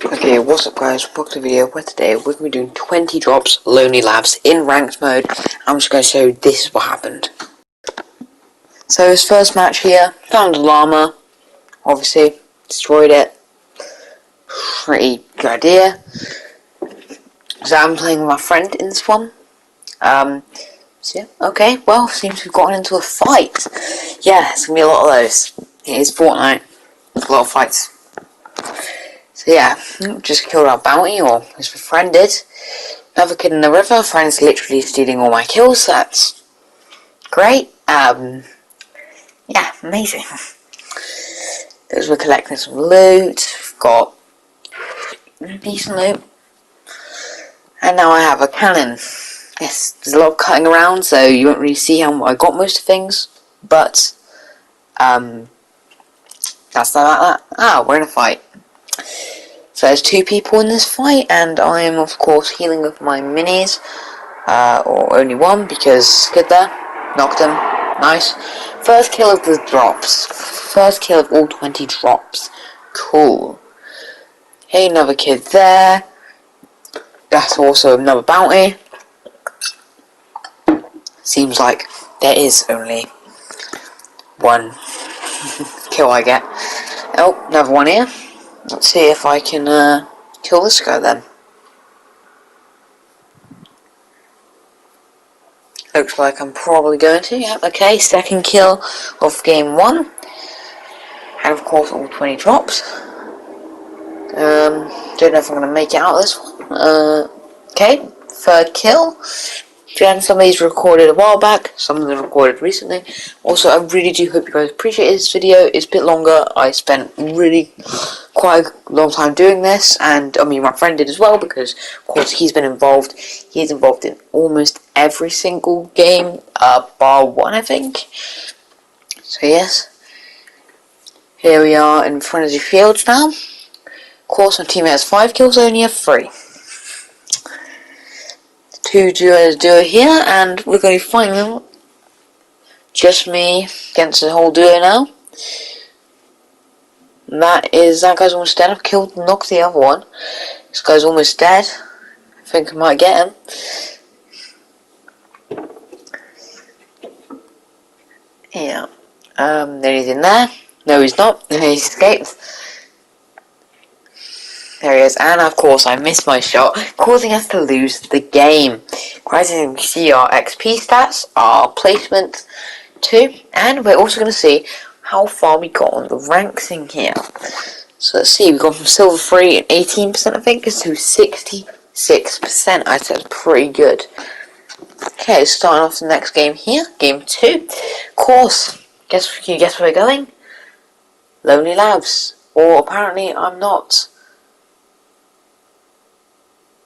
Okay, what's up guys, welcome to the video where today we're going to be doing 20 drops Lonely Labs in ranked mode. I'm just going to show you this is what happened. So his first match here, found a llama, obviously, destroyed it. Pretty good idea. So I'm playing with my friend in this one. So yeah, okay, well, seems we've gotten into a fight. Yeah, it's going to be a lot of those. It is Fortnite, a lot of fights. So yeah, just killed our bounty, or at least my friend did. Another kid in the river, friend's literally stealing all my kills, that's great. Yeah, amazing. Those we're collecting some loot, we've got decent loot. And now I have a cannon. Yes, there's a lot of cutting around, so you won't really see how I got most things, but, that's not like that. Ah, we're in a fight. So there's two people in this fight, and I am of course healing with my minis, or only one because good there, knocked him, nice. First kill of the drops, first kill of all 20 drops, cool. Hey, another kid there, that's also another bounty. Seems like there is only one kill I get. Oh, another one here. Let's see if I can kill this guy then. Looks like I'm probably going to, yeah, okay, second kill of game 1. And of course all 20 drops. Don't know if I'm going to make it out of this one. Okay, third kill. Again, some of these recorded a while back, some of them recorded recently. Also, I really do hope you guys appreciate this video. It's a bit longer. I spent really quite a long time doing this, and I mean my friend did as well, because of course he's been involved. He's involved in almost every single game, bar one I think. So yes, here we are in front of the fields now. Of course my teammate has 5 kills, I only have 3. Two duos duo here, and we're going to find them. Just me against the whole duo now. That guy's almost dead. I've knocked the other one. This guy's almost dead. I think I might get him. Yeah. Then he's in there. No, he's not. He's escaped. There he is. And of course, I missed my shot, causing us to lose the game. As you can see, our XP stats, our placement too, and we're also going to see how far we got on the ranks in here. So let's see, we've gone from silver 3 at 18% I think, to 66%. I'd say that's pretty good. Okay, starting off the next game here, game 2. Of course, can you guess where we're going? Lonely Labs. Or apparently I'm not.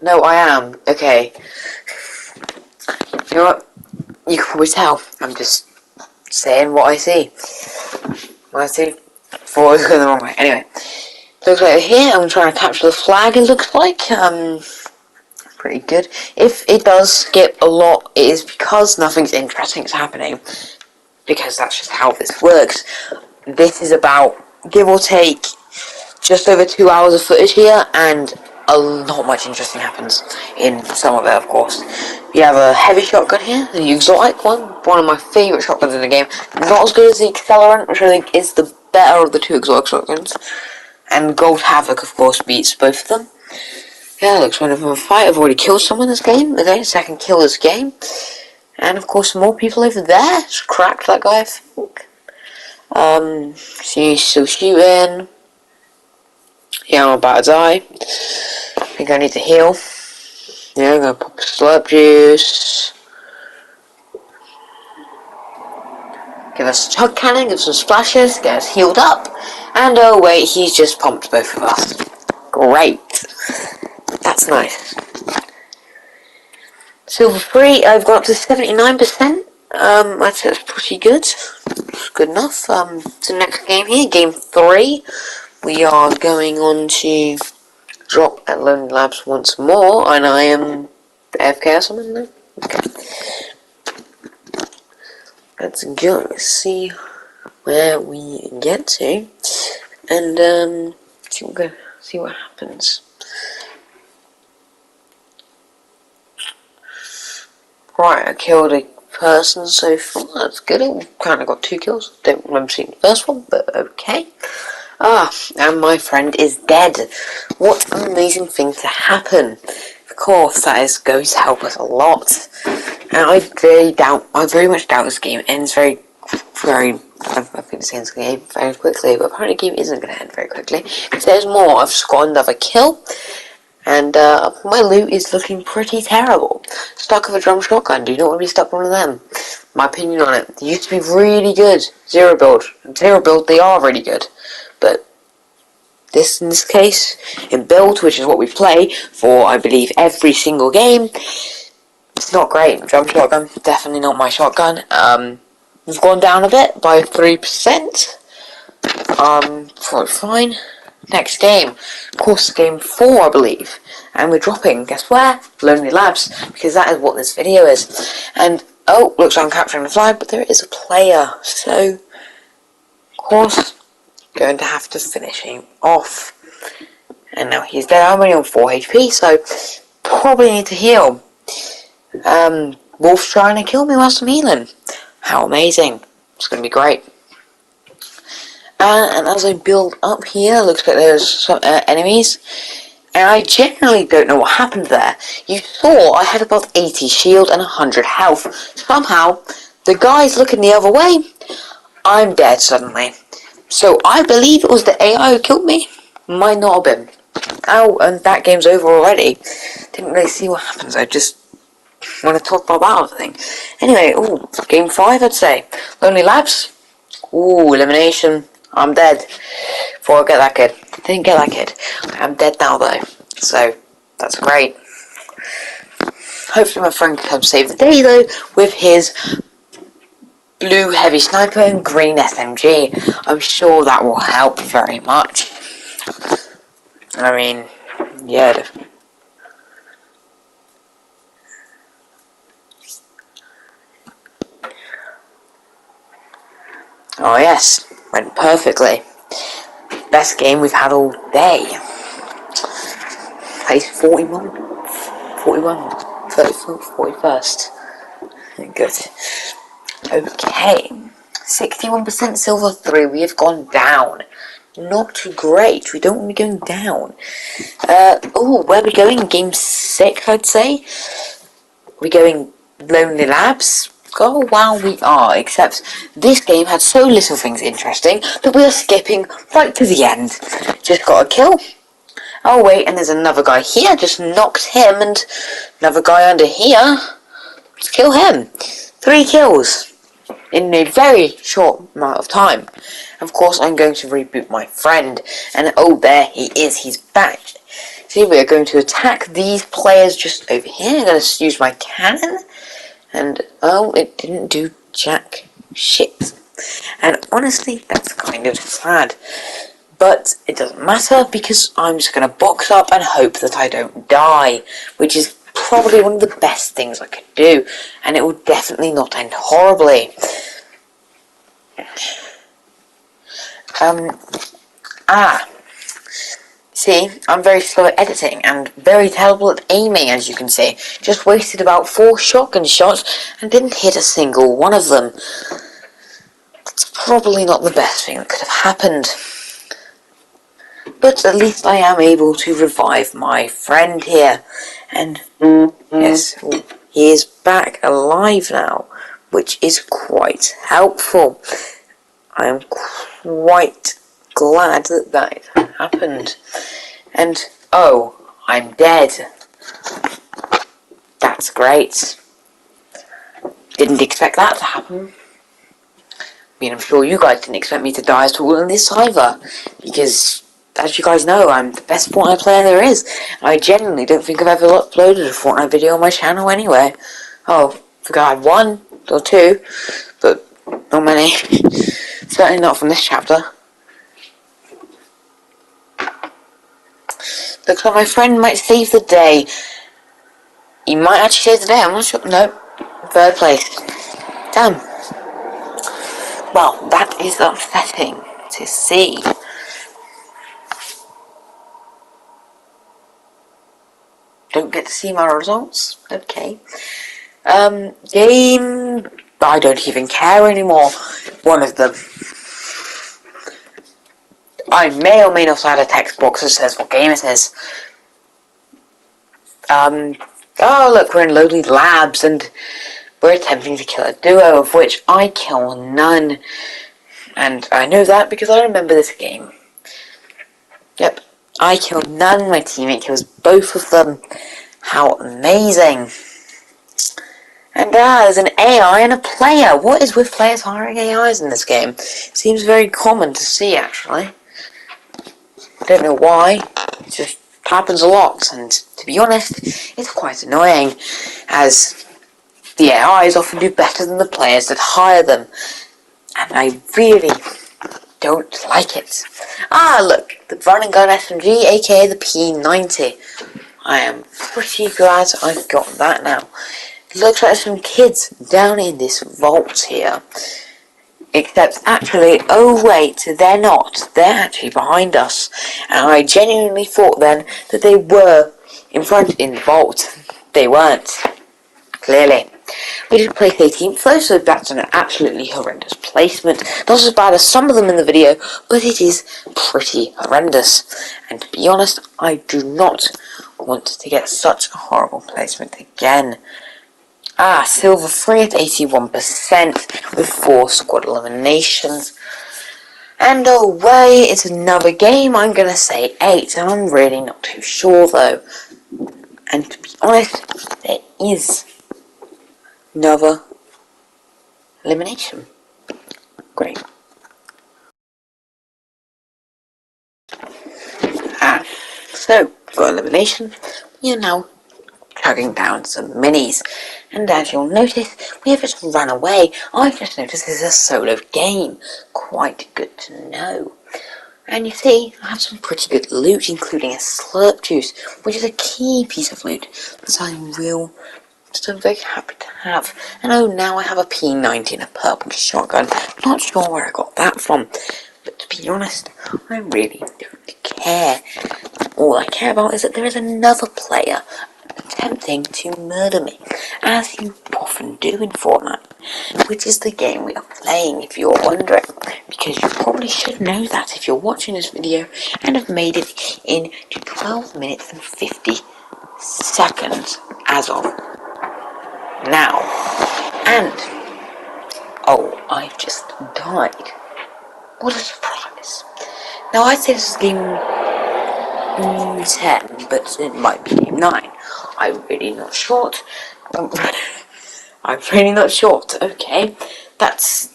No, I am. Okay. You know what? You can probably tell. I'm just saying what I see. What I see. Before I was going the wrong way. Anyway. Looks like here, I'm trying to capture the flag, it looks like. Pretty good. If it does skip a lot, it is because nothing's interesting is happening. Because that's just how this works. This is about, give or take, just over 2 hours of footage here, and not much interesting happens in some of it, of course. We have a heavy shotgun here, the exotic one of my favourite shotguns in the game. Not as good as the accelerant, which I think is the better of the 2 exotic shotguns. And Gold Havoc, of course, beats both of them. Yeah, looks like another fight. I've already killed someone this game. Okay, second kill this game. And of course, more people over there. Just cracked that guy, I think. See, still shooting. Yeah, I'm about to die. I think I need to heal. Yeah, I'm gonna pop a slurp juice. Give us a chug cannon, give some splashes, get us healed up. And oh wait, he's just pumped both of us. Great. That's nice. Silver 3, I've got up to 79%. I'd say that's pretty good. It's good enough. So next game here, game 3. We are going on to drop at Lonely Labs once more, and I am AFK or something now? Okay. Let's go, let's see where we get to. And See what happens. Right, I killed a person so far. That's good. I kind of got 2 kills. Don't remember seeing the first one, but okay. And my friend is dead. What an amazing thing to happen. Of course, that is going to help us a lot. And I very much doubt this game ends I think this ends the game very quickly, but apparently the game isn't going to end very quickly. If there's more, I've scored another kill. And my loot is looking pretty terrible. Stuck with a drum shotgun. Do you not want to be stuck with one of them? My opinion on it. They used to be really good. Zero build, they are really good. But in this case, in build, which is what we play for, I believe, every single game, it's not great. Drum shotgun, definitely not my shotgun. We've gone down a bit by 3%. Fine. Next game, of course, game 4, I believe, and we're dropping. Guess where? Lonely Labs, because that is what this video is. And oh, looks like I'm capturing the flag, but there is a player, so of course, going to have to finish him off. And now he's dead. I'm only on 4 HP, so probably need to heal. Wolf's trying to kill me whilst I'm healing. How amazing! It's going to be great. And as I build up here, looks like there's some enemies. And I genuinely don't know what happened there. You saw I had about 80 shield and 100 health. Somehow, the guy's looking the other way. I'm dead suddenly. So I believe it was the AI who killed me. Might not have been. Oh, and that game's over already. Didn't really see what happens. I just want to talk about that other thing. Anyway, game 5 I'd say. Lonely Labs. Elimination. I'm dead. Before I get that kid. Didn't get that kid. I'm dead now though. So, that's great. Hopefully my friend can come save the day though with his blue heavy sniper and green SMG. I'm sure that will help very much. I mean, yeah. Oh yes, went perfectly. Best game we've had all day. Place 41, 41st. Good. Okay. 61% silver 3, we have gone down. Not great, we don't want to be going down. Where are we going? Game 6, I'd say. We're going Lonely Labs. Oh wow, we are, except this game had so little things interesting that we are skipping right to the end. Just got a kill. Oh wait, and there's another guy here, just knocked him, and another guy under here. Let's kill him. 3 kills in a very short amount of time. Of course, I'm going to reboot my friend, and there he is, he's back. See, we are going to attack these players just over here. I'm going to use my cannon. And, it didn't do jack shit. And honestly, that's kind of sad. But it doesn't matter, because I'm just going to box up and hope that I don't die. Which is probably one of the best things I could do. And it will definitely not end horribly. See, I'm very slow at editing and very terrible at aiming, as you can see. Just wasted about 4 shotgun shots and didn't hit a single one of them. That's probably not the best thing that could have happened. But at least I am able to revive my friend here. And yes, he is back alive now, which is quite helpful. I am quite glad that happened. And I'm dead. That's great. Didn't expect that to happen. I mean, I'm sure you guys didn't expect me to die at all in this either, because as you guys know, I'm the best Fortnite player there is. I genuinely don't think I've ever uploaded a Fortnite video on my channel anyway. I forgot I had 1 or 2, but not many. Certainly not from this chapter. Looks like my friend might save the day. He might actually save the day, I'm not sure. No, 3rd place. Damn. Well, that is upsetting to see. don't get to see my results. Okay. Game, I don't even care anymore. One of them. I may or may not add a text box that says what game it is. Oh look, we're in Lonely Labs and we're attempting to kill a duo, of which I kill none. And I know that because I remember this game. Yep, I killed none, my teammate kills both of them. How amazing. And there's an AI and a player. What is with players hiring AIs in this game? Seems very common to see, actually. I don't know why. It just happens a lot, and to be honest, it's quite annoying, as the AIs often do better than the players that hire them, and I really don't like it. Ah, look, the run and gun SMG, aka the P90. I am pretty glad I've got that now. It looks like some kids down in this vault here. Except actually, oh wait, they're not. They're actually behind us. And I genuinely thought then that they were in front in the vault. They weren't. Clearly. We did place 18th though, so that's an absolutely horrendous placement. Not as bad as some of them in the video, but it is pretty horrendous. And to be honest, I do not want to get such a horrible placement again. Ah, silver 3 at 81% with 4 squad eliminations. And away, it's another game. I'm going to say 8, and I'm really not too sure though. And to be honest, there is another elimination. Great. So, for elimination, we are now chugging down some minis, and as you'll notice, we have just run away. I've just noticed this is a solo game. Quite good to know. And you see, I have some pretty good loot, including a slurp juice, which is a key piece of loot that I'm very happy to have. And oh, now I have a P90 and a purple shotgun. Not sure where I got that from, but to be honest, I really don't care. All I care about is that there is another player attempting to murder me, as you often do in Fortnite, which is the game we are playing, if you're wondering, because you probably should know that if you're watching this video and have made it into 12 minutes and 50 seconds as of now. And oh, I've just died. What a surprise. Now I say this is game 10, but it might be game 9. I'm really not short. I'm really not short. Okay, that's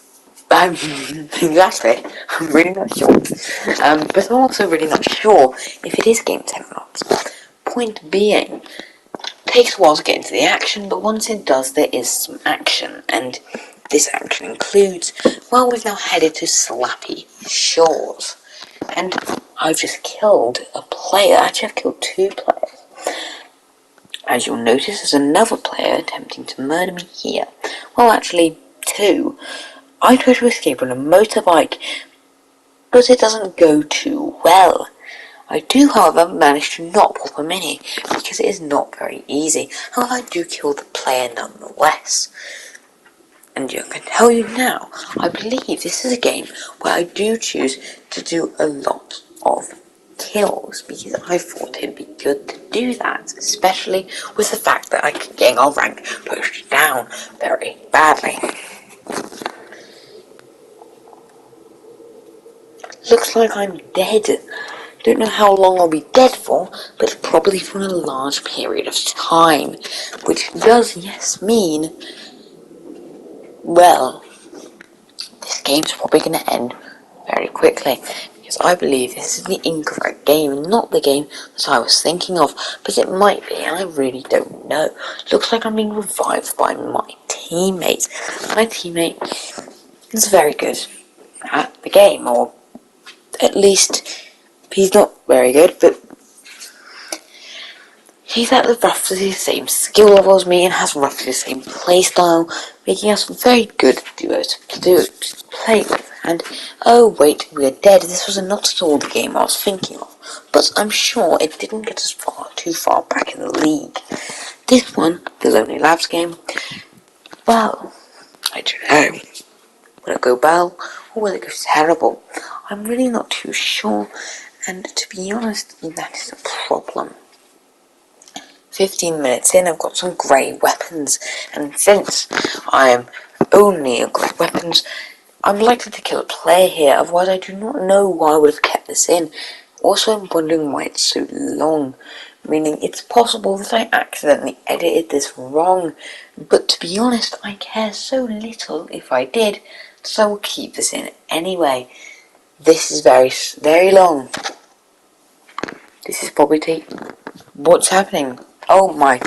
exactly. I'm really not short. But I'm also really not sure if it is game 10 or not. Point being, it takes a while to get into the action, but once it does, there is some action, and this action includes, well, we've now headed to Slappy Shores, and I've just killed a player. Actually, I've killed 2 players. As you'll notice, there's another player attempting to murder me here. Well, actually, 2. I try to escape on a motorbike, but it doesn't go too well. I do, however, manage to not pop a mini, because it is not very easy. However, I do kill the player nonetheless. And I can tell you now, I believe this is a game where I do choose to do a lot of kills, because I thought it'd be good to do that, especially with the fact that I keep getting our rank pushed down very badly. Looks like I'm dead. Don't know how long I'll be dead for, but probably for a large period of time, which does, yes, mean, well, this game's probably going to end very quickly, because I believe this is the incorrect game, and not the game that I was thinking of, but it might be, and I really don't know. Looks like I'm being revived by my teammate. My teammate is very good at the game, or at least he's not very good, but he's at roughly the same skill level as me and has roughly the same playstyle, making us very good duos to play with. And oh wait, we're dead. This was not at all the game I was thinking of. but I'm sure it didn't get us too far back in the league. This one, the Lonely Labs game, well, I don't know. Will it go well, or will it go terrible? I'm really not too sure, and to be honest, that is a problem. 15 minutes in, I've got some great weapons, and since I am only a great weapons, I'm likely to kill a player here, otherwise I do not know why I would have kept this in. Also, I'm wondering why it's so long, meaning it's possible that I accidentally edited this wrong, but to be honest, I care so little if I did, so I will keep this in anyway. This is very, very long. This is probably taking... What's happening? Oh my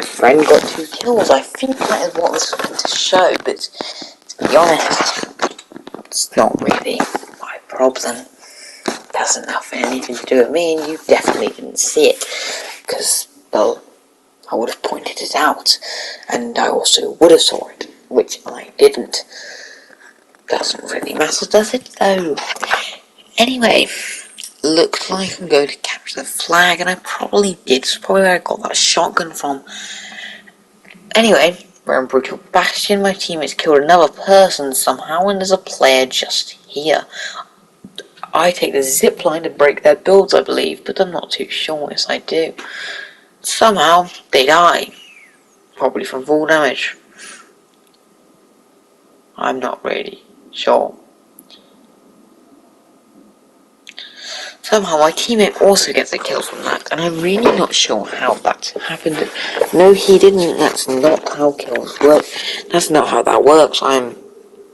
friend got 2 kills. I think that is what this was meant to show, but to be honest, it's not really my problem. It doesn't have anything to do with me, and you definitely didn't see it, because, well, I would have pointed it out, and I also would have saw it, which I didn't. Doesn't really matter, does it, though? Anyway, looked like I'm going to capture the flag, and I probably did. It's probably where I got that shotgun from. Anyway, we're in Brutal Bastion. My teammates killed another person somehow, and there's a player just here. I take the zip line to break their builds, I believe, but I'm not too sure. Yes, I do. Somehow, they die. Probably from full damage. I'm not really sure. Somehow my teammate also gets a kill from that, and I'm really not sure how that happened. No, he didn't. That's not how kills work. That's not how that works. I'm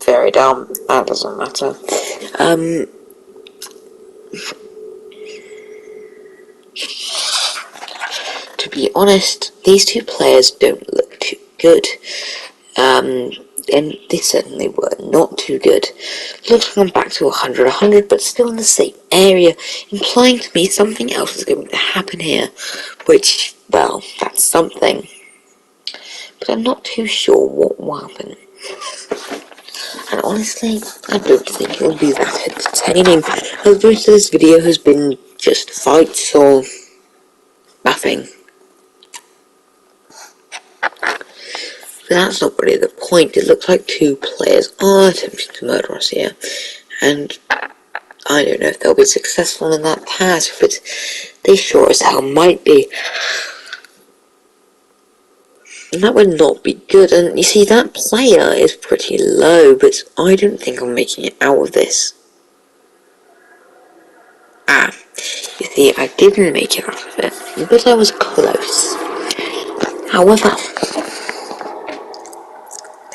very dumb. That doesn't matter. To be honest, these 2 players don't look too good. And they certainly were not too good. Looks like I'm back to 100, but still in the same area, implying to me something else is going to happen here, which, well, that's something. But I'm not too sure what will happen. And honestly, I don't think it'll be that entertaining, as most of this video has been just fights or nothing. But that's not really the point. It looks like 2 players are attempting to murder us here, and I don't know if they'll be successful in that task, but they sure as hell might be. And that would not be good, and you see, that player is pretty low, but I don't think I'm making it out of this. You see, I didn't make it out of it, but I was close. However,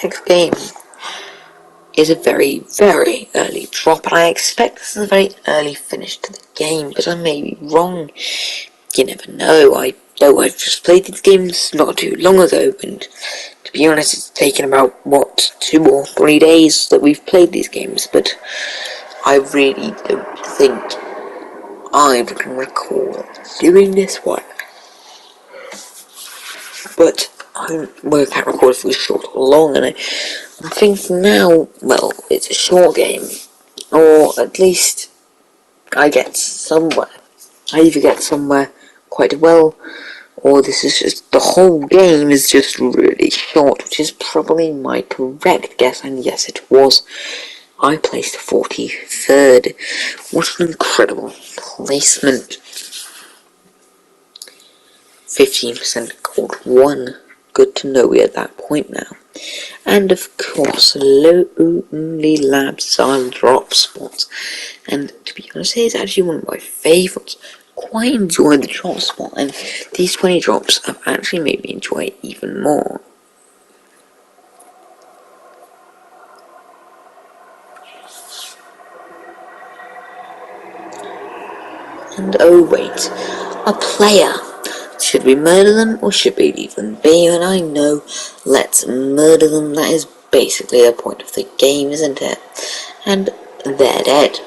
next game is a very, very early drop, and I expect this is a very early finish to the game, but I may be wrong. You never know. I know I've just played these games not too long ago, and to be honest, it's taken about, 2 or 3 days that we've played these games, but I really don't think I can recall doing this one. But I can't record if it was short or long, and I'm thinking now, well, it's a short game, or at least I get somewhere. I either get somewhere quite well, or this is just, the whole game is just really short, which is probably my correct guess, and yes, it was. I placed 43rd. What an incredible placement. 15% gold 1. Good to know we're at that point now. And of course, Lonely Labs are drop spots. And to be honest, it's actually one of my favourites. Quite enjoy the drop spot, and these 20 drops have actually made me enjoy it even more. And oh wait, a player. Should we murder them, or should we leave them be? And I know, let's murder them. That is basically the point of the game, isn't it? And they're dead.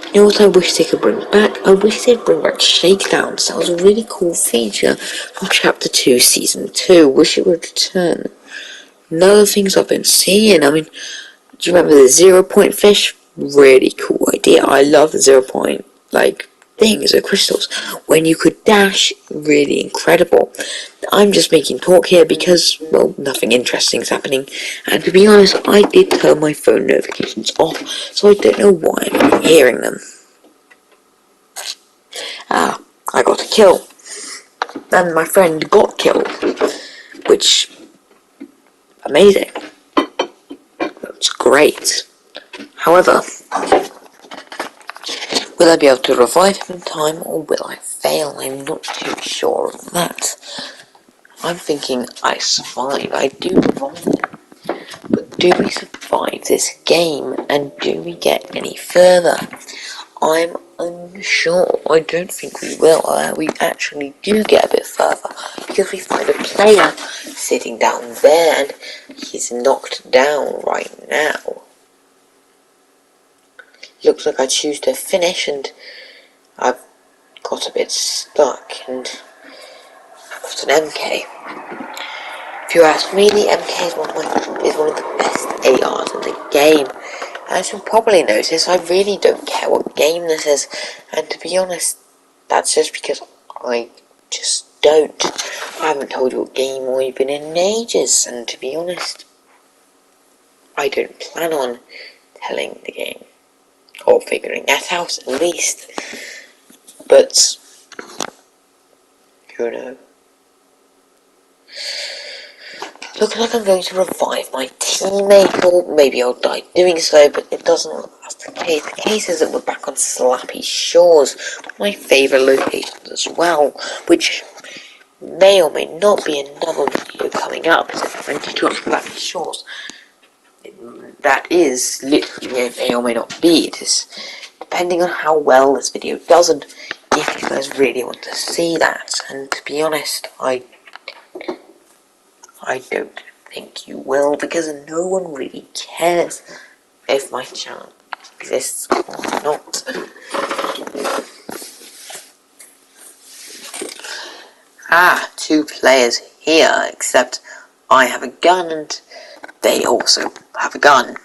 You know what I wish they could bring back? I wish they'd bring back Shakedowns. That was a really cool feature from Chapter 2, Season 2. Wish it would return. Another things I've been seeing, I mean, do you remember the 0 point fish? Really cool idea. I love the 0 point, things of crystals when you could dash. Really incredible. I'm just making talk here because, well, nothing interesting is happening, and to be honest, I did turn my phone notifications off, so I don't know why I'm not hearing them. I got a kill, and my friend got killed, which, amazing. It's great. However, will I be able to revive him in time, or will I fail? I'm not too sure of that. I'm thinking I survive. I do revive him. But do we survive this game, and do we get any further? I'm unsure. I don't think we will. We actually do get a bit further, because we find a player sitting down there, and he's knocked down right now. Looks like I choose to finish, and I've got a bit stuck, and I've got an MK. If you ask me, the MK is one of the best ARs in the game. As you'll probably notice, I really don't care what game this is, and to be honest, that's just because I just don't. I haven't told you what game we've been in ages, and to be honest, I don't plan on telling the game, or figuring that out at least, but who knows. Looks like I'm going to revive my teammate, or maybe I'll die doing so, but it doesn't look like that's the case. The case is that we're back on Slappy Shores, my favourite locations as well, which may or may not be another video coming up. So 22 on Slappy Shores. That is literally, it may or may not be. It is depending on how well this video does, and if you guys really want to see that. And to be honest, I don't think you will, because no one really cares if my channel exists or not. Two players here, except I have a gun and they also have a gun.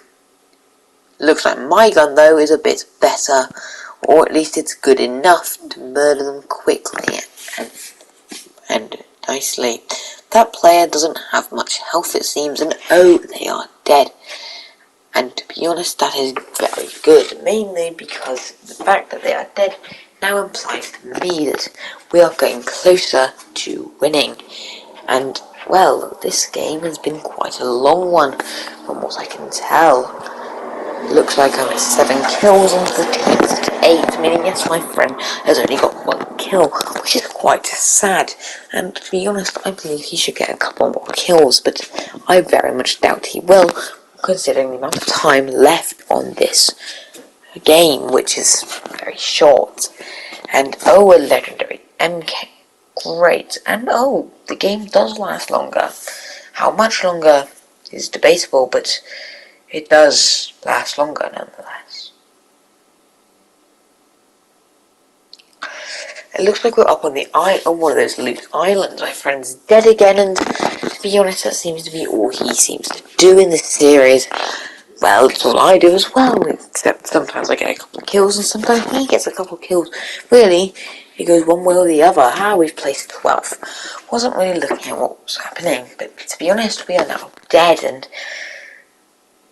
Looks like my gun, though, is a bit better, or at least it's good enough to murder them quickly and nicely. That player doesn't have much health, it seems, and oh, they are dead. And to be honest, that is very good, mainly because the fact that they are dead now implies to me that we are getting closer to winning. And, well, this game has been quite a long one, from what I can tell. Looks like I'm at 7 kills and the team's at 8, meaning yes, my friend has only got 1 kill, which is quite sad, and to be honest, I believe he should get a couple more kills, but I very much doubt he will, considering the amount of time left on this game, which is very short. And oh, a legendary MK, great, and oh, the game does last longer. How much longer is debatable, but it does last longer nonetheless. It looks like we're up on one of those loot islands. My friend's dead again, and to be honest, that seems to be all he seems to do in this series. Well, it's all I do as well, except sometimes I get a couple of kills, and sometimes he gets a couple of kills. Really, it goes one way or the other. We've placed 12th. Wasn't really looking at what was happening, but to be honest, we are now dead, and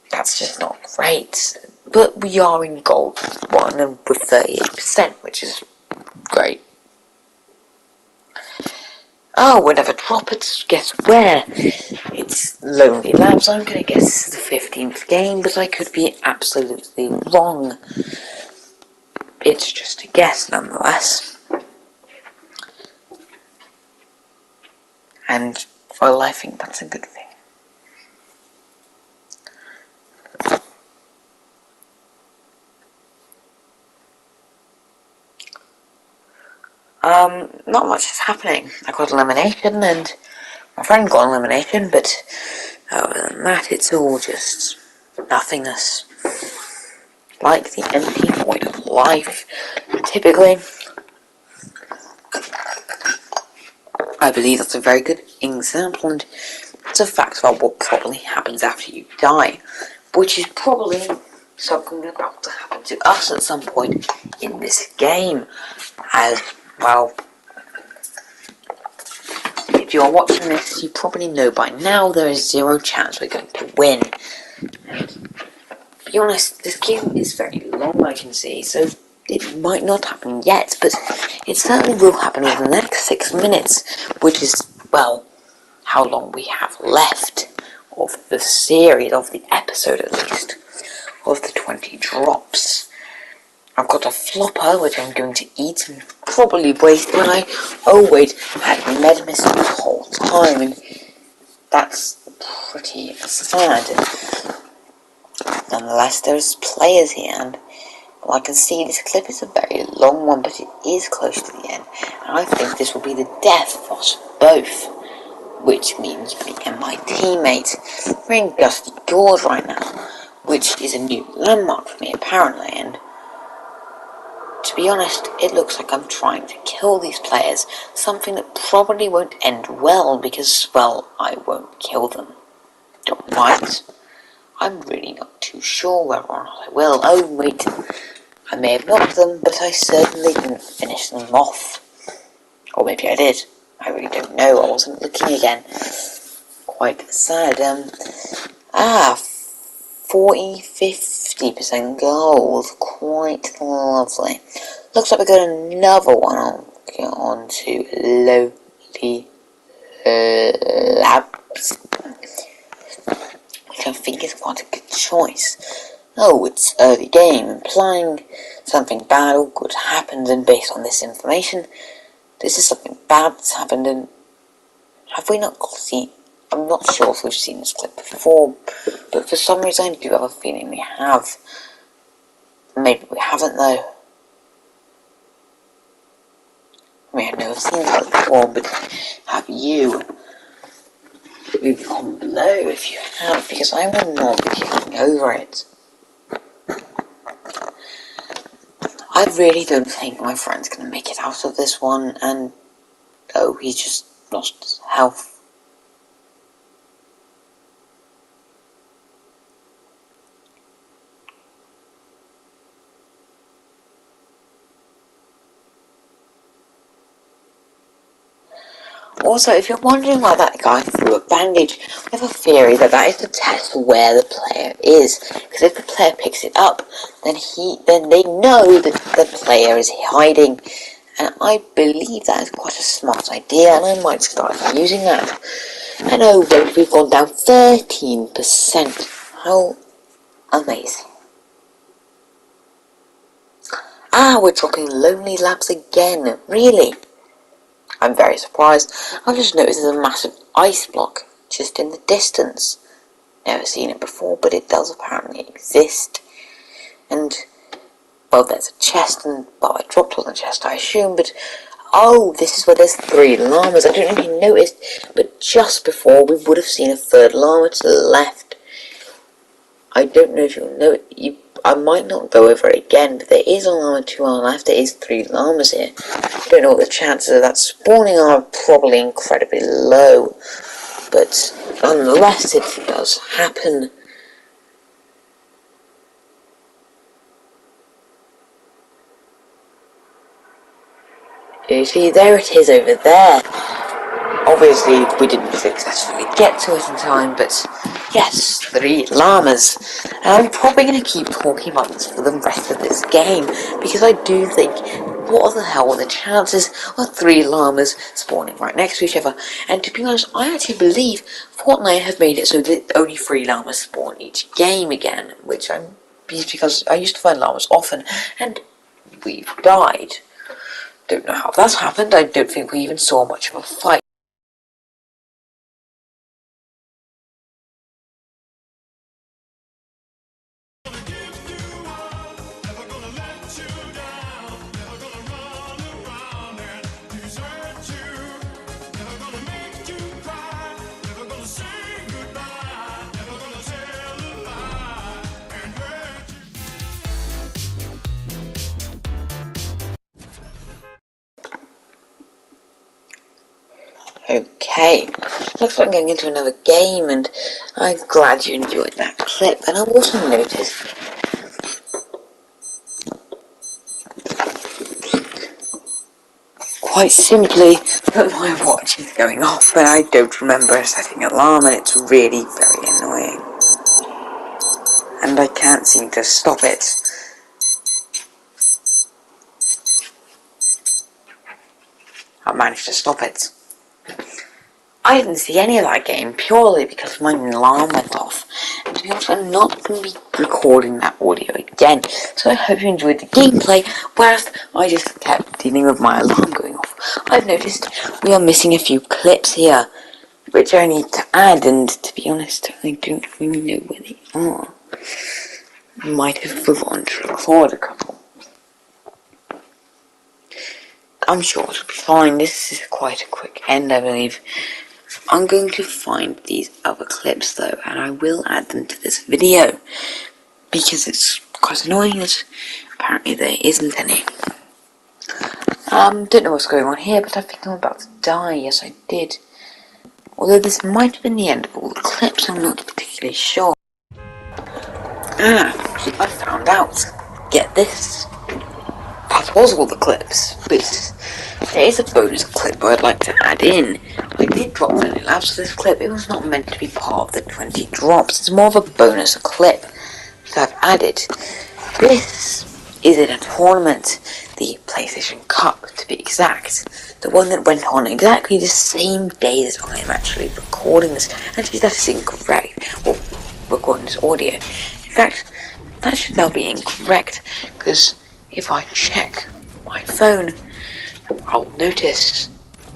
that's just not great. But we are in gold 1 and with 38%, which is great. Oh, we'll never drop it. Guess where? It's Lonely Labs. I'm going to guess this is the 15th game, but I could be absolutely wrong. It's just a guess, nonetheless. And, well, I think that's a good thing. Not much is happening. I got elimination, and my friend got elimination, but other than that, it's all just nothingness. Like the empty void of life. Typically, I believe that's a very good example, and it's a fact about what probably happens after you die, which is probably something about to happen to us at some point in this game. as well. If you're watching this, you probably know by now there is zero chance we're going to win. To be honest, this game is very long, I can see, so it might not happen yet, but it certainly will happen in the next 6 minutes, which is, well, how long we have left of the series, of the episode at least, of the 20 drops. I've got a flopper which I'm going to eat and probably waste when I had Medmiss the whole time, and that's pretty sad. Nonetheless, there's players here, and well, I can see this clip is a very long one, but it is close to the end, and I think this will be the death of us both, which means me and my teammate. We're in Gusty Gorge right now, which is a new landmark for me apparently, and to be honest, it looks like I'm trying to kill these players, something that probably won't end well because, well, I won't kill them. Don't mind. I'm really not too sure whether or not I will. Oh, wait. I may have knocked them, but I certainly didn't finish them off. Or maybe I did. I really don't know. I wasn't looking again. Quite sad. 40-50% gold. Quite lovely. Looks like we got another one on to Lowly Labs, which I think is quite a good choice. Oh, it's early game, implying something bad or good happened, and based on this information, this is something bad that's happened, and have we not seen... I'm not sure if we've seen this clip before, but for some reason I do have a feeling we have. Maybe we haven't though. I mean, I've never seen this before, but have you? Leave a comment below if you have, because I will not be kicking over it. I really don't think my friend's going to make it out of this one, and oh, he's just lost his health. Also, if you're wondering why that guy threw a bandage, I have a theory that that is to test where the player is. Because if the player picks it up, then they know that the player is hiding. And I believe that is quite a smart idea, and I might start using that. And oh wait, we've gone down 13%. How amazing. We're dropping Lonely Labs again. Really? I'm very surprised. I've just noticed there's a massive ice block just in the distance. Never seen it before, but it does apparently exist. And, well, there's a chest, and, well, I dropped on the chest, I assume, but, oh, this is where there's 3 llamas. I don't know if you noticed, but just before we would have seen a 3rd llama to the left. I don't know if you'll know it. I might not go over it again, but there is a llama to our left. There is 3 llamas here. I don't know what the chances of that spawning are. Probably incredibly low, but nonetheless, it does happen. You see, there it is over there. Obviously, we didn't successfully get to it in time, but yes, 3 llamas. And I'm probably going to keep talking about this for the rest of this game, because I do think, what the hell are the chances of 3 llamas spawning right next to each other? And to be honest, I actually believe Fortnite have made it so that only 3 llamas spawn each game again, which because I used to find llamas often, and we've died. Don't know how that's happened. I don't think we even saw much of a fight. Okay, looks like I'm getting into another game, and I'm glad you enjoyed that clip. And I also noticed quite simply that my watch is going off and I don't remember setting an alarm, and it's really very annoying. And I can't seem to stop it. I managed to stop it. I didn't see any of that game purely because my alarm went off. And to be honest, I'm not going to be recording that audio again. So I hope you enjoyed the gameplay, whilst I just kept dealing with my alarm going off. I've noticed we are missing a few clips here, which I need to add, and to be honest, I don't really know where they are. I might have forgotten to record a couple. I'm sure it'll be fine. This is quite a quick end, I believe. I'm going to find these other clips though, and I will add them to this video, because it's quite annoying that apparently there isn't any. Don't know what's going on here, but I think I'm about to die. Yes, I did. Although this might have been the end of all the clips, I'm not particularly sure. I found out. Get this. That was all the clips, but there is a bonus clip I'd like to add in. I did drop Lonely Labs for this clip. It was not meant to be part of the 20 drops. It's more of a bonus clip that I've added. This is in a tournament, the PlayStation Cup to be exact. The one that went on exactly the same day that I am actually recording this. Actually, that is incorrect. Well, recording this audio. In fact, that should now be incorrect, because if I check my phone, I'll notice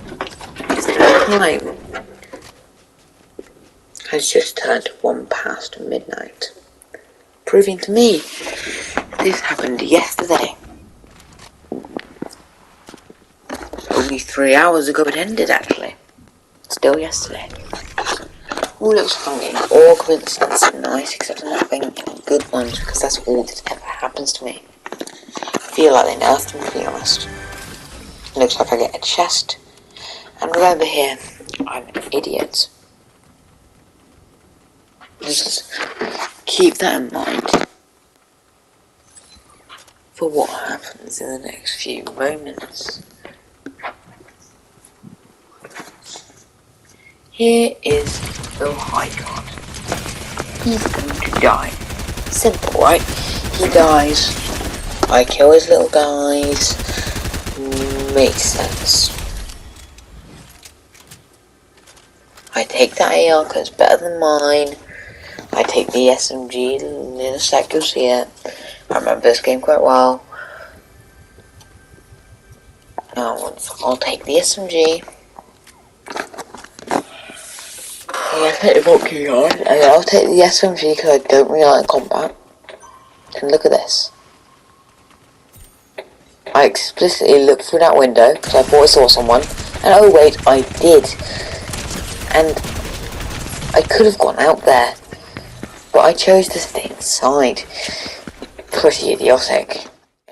the time has just turned 1 past midnight, proving to me this happened yesterday. Only 3 hours ago it ended, actually. Still yesterday. All looks like I'm getting all coincidences nice, except I'm not getting any good ones, because that's all that ever happens to me. I feel like they nerfed them, to be honest. It looks like I get a chest. And remember here, I'm an idiot. Just keep that in mind for what happens in the next few moments. Here is the high card. He's going to die. Simple, right? He dies. I kill his little guys. Makes sense. I take that AR because it's better than mine. I take the SMG, in a sec you'll see it. I remember this game quite well. Now, I'll take the SMG. I'll take the bulky gun, and then I'll take the SMG because I don't really like combat. And look at this. I explicitly looked through that window because I thought I saw someone, and oh wait, I did. And I could have gone out there, but I chose to stay inside. Pretty idiotic.